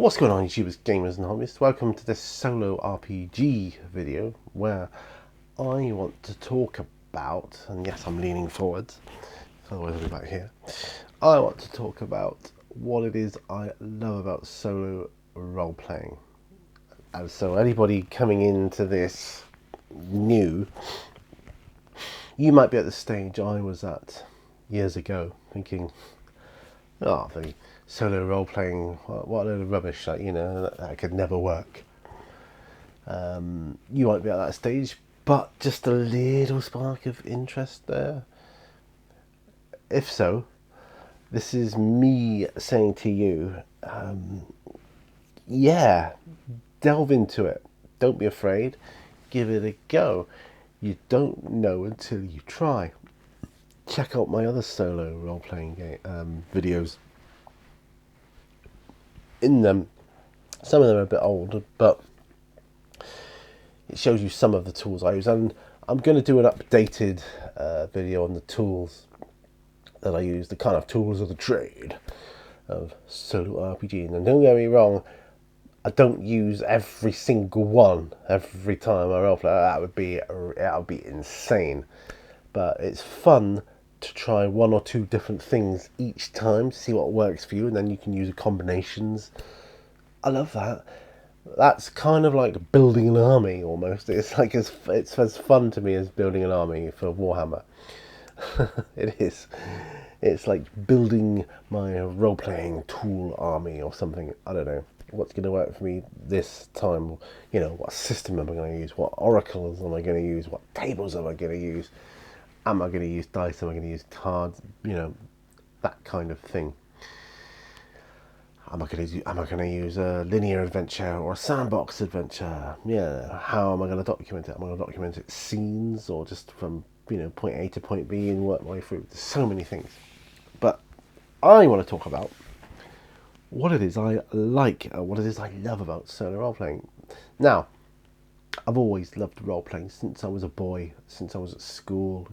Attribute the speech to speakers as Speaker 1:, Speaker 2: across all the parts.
Speaker 1: What's going on, YouTubers, gamers and hobbyists? Welcome to this solo RPG video where I want to talk about, and yes, I'm leaning forwards, otherwise I'll be back here. I want to talk about what it is I love about solo role-playing. And so anybody coming into this new, you might be at the stage I was at years ago, thinking, oh, the solo role-playing, what a load of rubbish, like, that could never work. You might be at that stage, but just a little spark of interest there. If so, this is me saying to you, yeah, delve into it. Don't be afraid. Give it a go. You don't know until you try. Check out my other solo role-playing videos. In them, some of them are a bit old, but it shows you some of the tools I use, and I'm going to do an updated video on the tools that I use, the kind of tools of the trade of solo RPG. And don't get me wrong, I don't use every single one every time I roleplay. That would be insane. But it's fun to try one or two different things each time to see what works for you, and then you can use combinations. I love that. That's kind of like building an army almost. It's like it's as fun to me as building an army for Warhammer. It is. It's like building my role-playing tool army or something. I don't know what's going to work for me this time. What system am I going to use? What oracles am I going to use? What tables am I going to use? Am I going to use dice? Am I going to use cards? That kind of thing. Am I going to use a linear adventure or a sandbox adventure? Yeah. How am I going to document it? Am I going to document it scenes or just from point A to point B and work my way through? There's so many things. But I want to talk about what it is I like, what it is I love about solo role playing. Now, I've always loved role playing since I was a boy, since I was at school,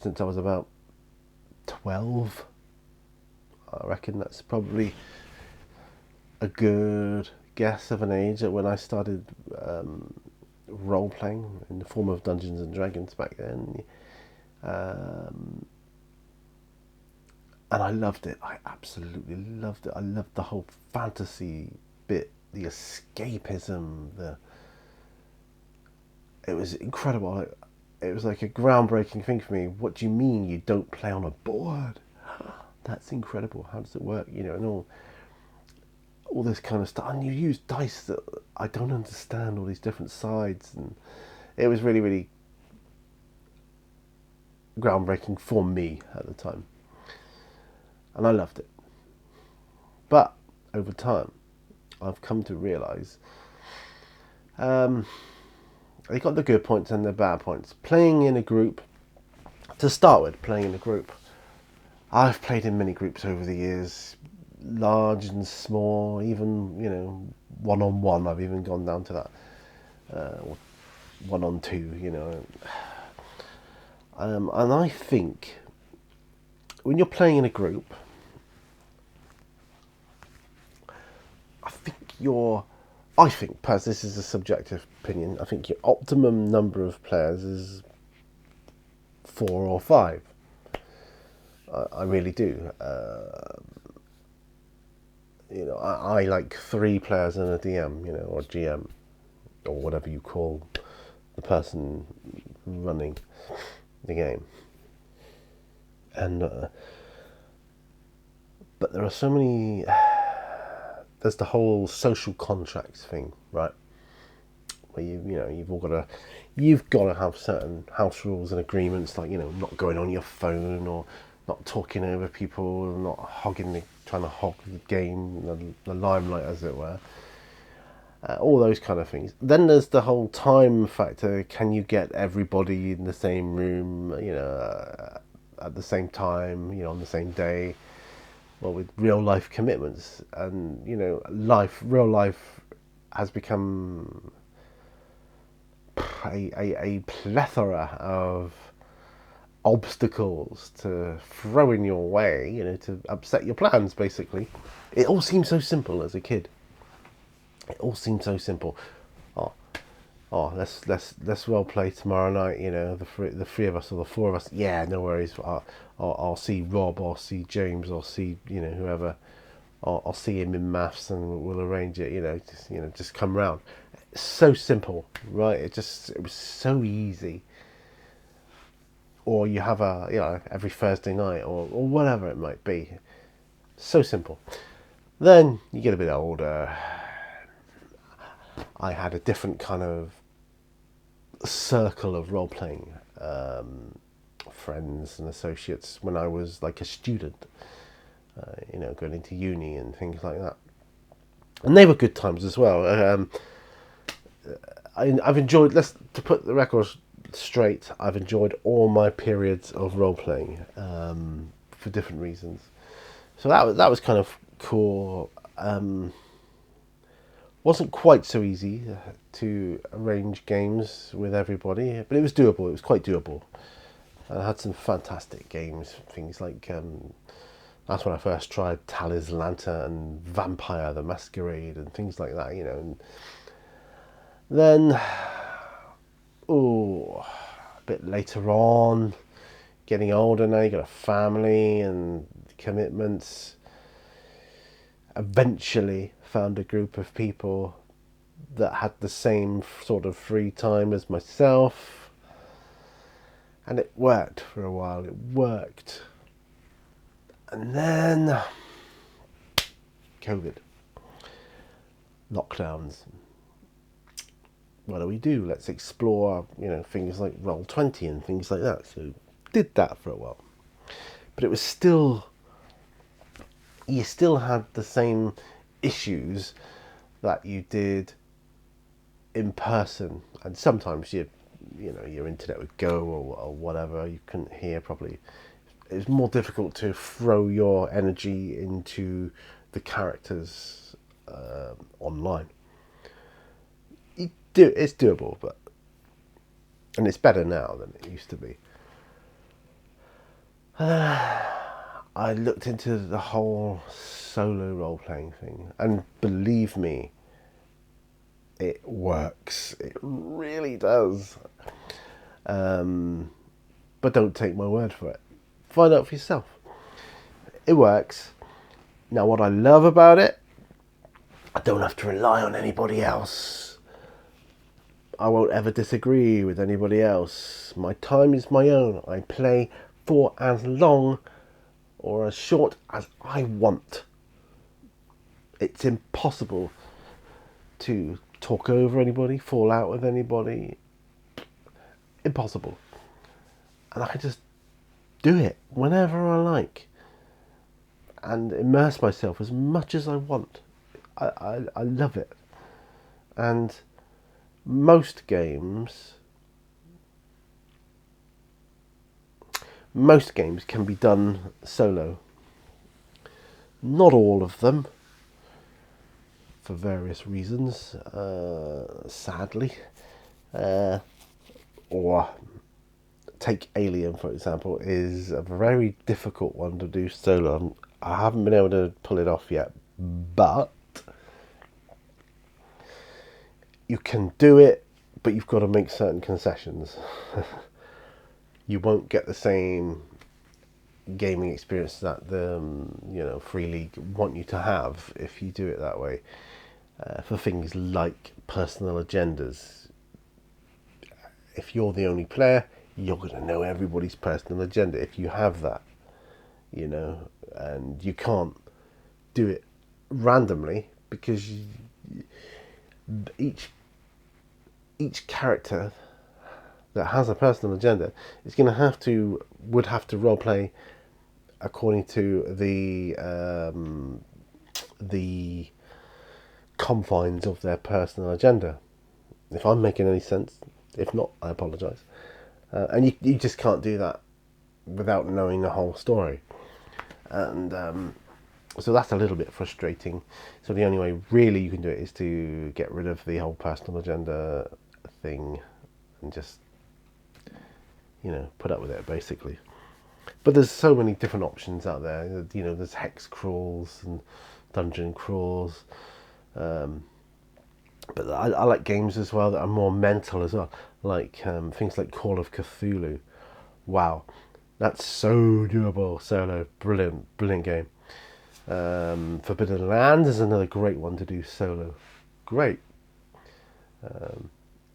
Speaker 1: since I was about 12. I reckon that's probably a good guess of an age at when I started role playing in the form of Dungeons and Dragons back then. And I loved it. I absolutely loved it. I loved the whole fantasy bit, the escapism. It was incredible. It was like a groundbreaking thing for me. What do you mean you don't play on a board? That's incredible. How does it work? And all this kind of stuff. And you use dice that I don't understand, all these different sides. And it was really, really groundbreaking for me at the time. And I loved it. But over time, I've come to realise they got the good points and the bad points. Playing in a group, to start with, I've played in many groups over the years, large and small, even, one-on-one. I've even gone down to that, or one-on-two, And I think when you're playing in a group, I think, perhaps this is a subjective opinion, I think your optimum number of players is 4 or 5. I really do. I like 3 players and a DM, or GM, or whatever you call the person running the game. And but there are so many. There's the whole social contracts thing, right? Where you've got to have certain house rules and agreements, like not going on your phone or not talking over people, not trying to hog the game, the limelight, as it were. All those kind of things. Then there's the whole time factor. Can you get everybody in the same room, at the same time, on the same day? Well, with real life commitments, and real life has become a plethora of obstacles to throw in your way, you know, to upset your plans, basically. It all seemed so simple as a kid. It all seemed so simple. Oh, let's role play tomorrow night. You know, the three of us or the four of us. Yeah, no worries. I'll see Rob. I'll see James. I'll see, you know, whoever. I'll see him in maths, and we'll arrange it. Just come round. It's so simple, right? It was so easy. Or you have every Thursday night, or whatever it might be. So simple. Then you get a bit older. I had a different kind of circle of role playing friends and associates when I was like a student, going into uni and things like that. And they were good times as well. I've enjoyed, to put the record straight, I've enjoyed all my periods of role playing for different reasons. So that was kind of cool. Wasn't quite so easy to arrange games with everybody, but it was doable. It was quite doable. And I had some fantastic games, things like that's when I first tried Talislanta and Vampire the Masquerade and things like that, And then, a bit later on, getting older now, you got a family and commitments. Eventually found a group of people that had the same sort of free time as myself, and it worked for a while. It worked, and then COVID, lockdowns. What do we do? Let's explore, things like Roll20 and things like that. So did that for a while, but it was still, you still had the same issues that you did in person, and sometimes your internet would go or whatever, you couldn't hear properly. It was more difficult to throw your energy into the characters online. It's doable, and it's better now than it used to be. I looked into the whole solo role-playing thing, and believe me, it works. It really does. But don't take my word for it. Find out for yourself. It works. Now, what I love about it, I don't have to rely on anybody else. I won't ever disagree with anybody else. My time is my own. I play for as long or as short as I want. It's impossible to talk over anybody, fall out with anybody. Impossible. And I can just do it whenever I like and immerse myself as much as I want. I love it. And most games can be done solo. Not all of them, for various reasons, sadly. Or take Alien, for example, is a very difficult one to do solo. I haven't been able to pull it off yet, but you can do it, but you've got to make certain concessions. You won't get the same gaming experience that the Free League want you to have if you do it that way. For things like personal agendas, if you're the only player, you're going to know everybody's personal agenda if you have that, and you can't do it randomly because each character that has a personal agenda is going to would have to role play according to the confines of their personal agenda. If I'm making any sense, if not, I apologise. And you just can't do that without knowing the whole story, and so that's a little bit frustrating. So the only way really you can do it is to get rid of the whole personal agenda thing and just put up with it basically. But there's so many different options out there. There's hex crawls and dungeon crawls. But I like games as well that are more mental as well, like things like Call of Cthulhu. Wow, that's so doable solo. Brilliant game. Forbidden Land is another great one to do solo. Great.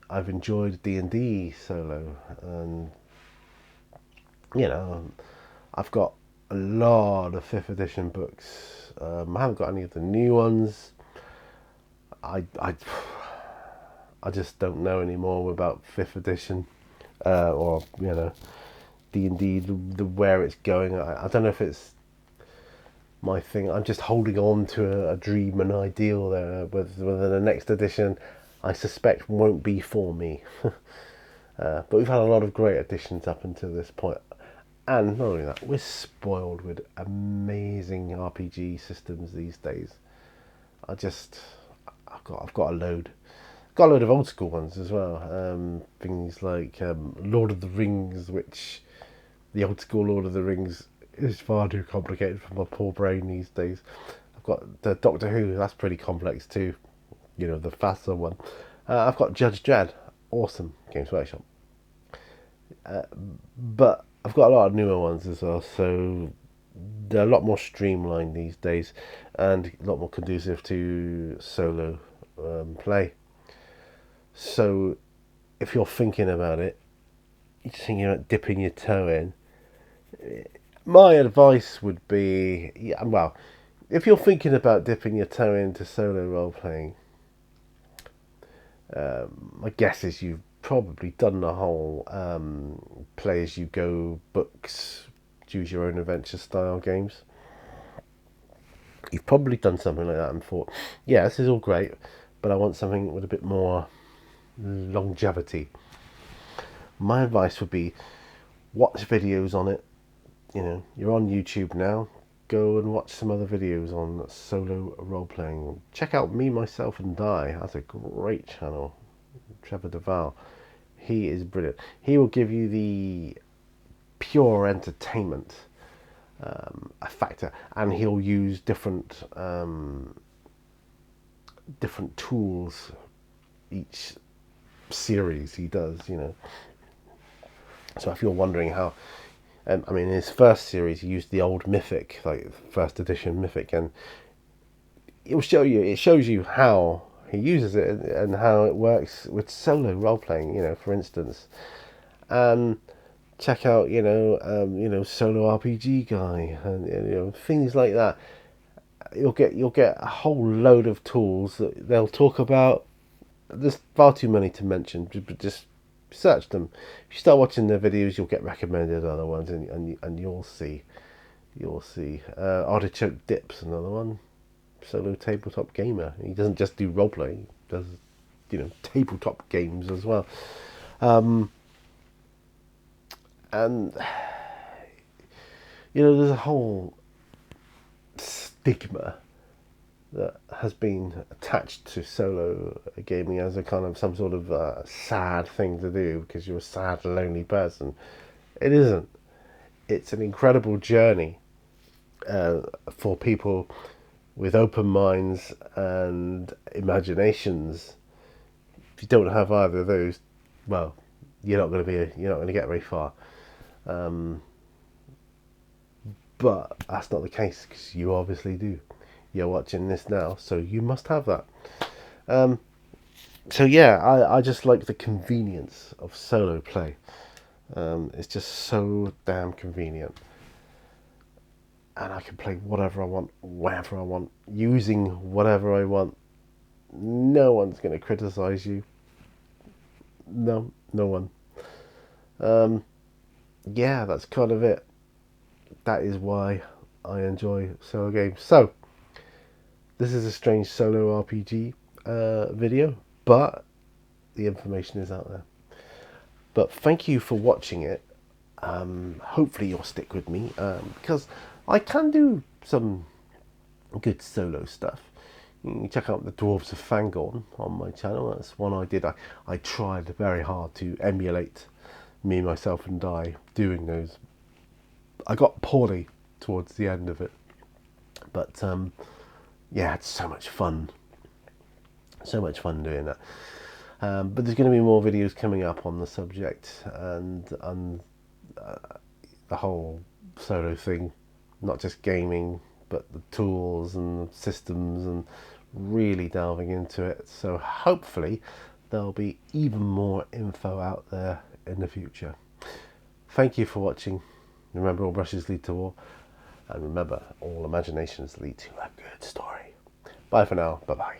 Speaker 1: I've enjoyed D&D solo, and I've got a lot of 5th edition books. I haven't got any of the new ones. I just don't know anymore about 5th edition, or D&D, the where it's going. I don't know if it's my thing. I'm just holding on to a dream, an ideal there. Whether the next edition, I suspect, won't be for me. But we've had a lot of great editions up until this point. And not only that, we're spoiled with amazing RPG systems these days. I've got a load. Got a load of old school ones as well. Things like Lord of the Rings, which the old school Lord of the Rings is far too complicated for my poor brain these days. I've got the Doctor Who, that's pretty complex too. The faster one. I've got Judge Dredd, awesome, Games Workshop. But I've got a lot of newer ones as well, so they're a lot more streamlined these days and a lot more conducive to solo play. So if you're thinking about it, you're thinking about dipping your toe in, my advice would be, if you're thinking about dipping your toe into solo role playing, my guess is you've probably done the whole play as you go books, choose your own adventure style games. You've probably done something like that and thought, yeah, this is all great, but I want something with a bit more longevity. My advice would be watch videos on it. You're on YouTube now. Go and watch some other videos on solo role playing. Check out Me, Myself and Die. That's a great channel. Trevor Duval. He is brilliant. He will give you the pure entertainment factor, and he'll use different tools each series he does. So if you're wondering how, in his first series he used the old Mythic, like first edition Mythic, and it shows you how he uses it and how it works with solo role playing. For instance, check out Solo RPG Guy and things like that. You'll get a whole load of tools that they'll talk about. There's far too many to mention, but just search them. If you start watching their videos, you'll get recommended other ones, and you'll see. Artichoke Dip's another one. Solo tabletop gamer. He doesn't just do roleplay. He does, tabletop games as well. And there's a whole stigma that has been attached to solo gaming as a kind of some sort of sad thing to do because you're a sad, lonely person. It isn't. It's an incredible journey for people with open minds and imaginations. If you don't have either of those, well, you're not going to get very far. But that's not the case, because you obviously do. You're watching this now, so you must have that. So yeah, I just like the convenience of solo play. It's just so damn convenient. And I can play whatever I want, wherever I want, using whatever I want. No one's going to criticize you. No one. Yeah, that's kind of it. That is why I enjoy solo games. So, this is a strange solo RPG video, but the information is out there. But thank you for watching it. Hopefully you'll stick with me, because I can do some good solo stuff. You can check out the Dwarves of Fangorn on my channel. That's one I did. I tried very hard to emulate Me, Myself and I doing those. I got poorly towards the end of it, but yeah, it's so much fun. So much fun doing that. But there's going to be more videos coming up on the subject and the whole solo thing, not just gaming, but the tools and the systems, and really delving into it. So hopefully there'll be even more info out there in the future. Thank you for watching. Remember, all brushes lead to war, and remember, all imaginations lead to a good story. Bye for now. Bye bye.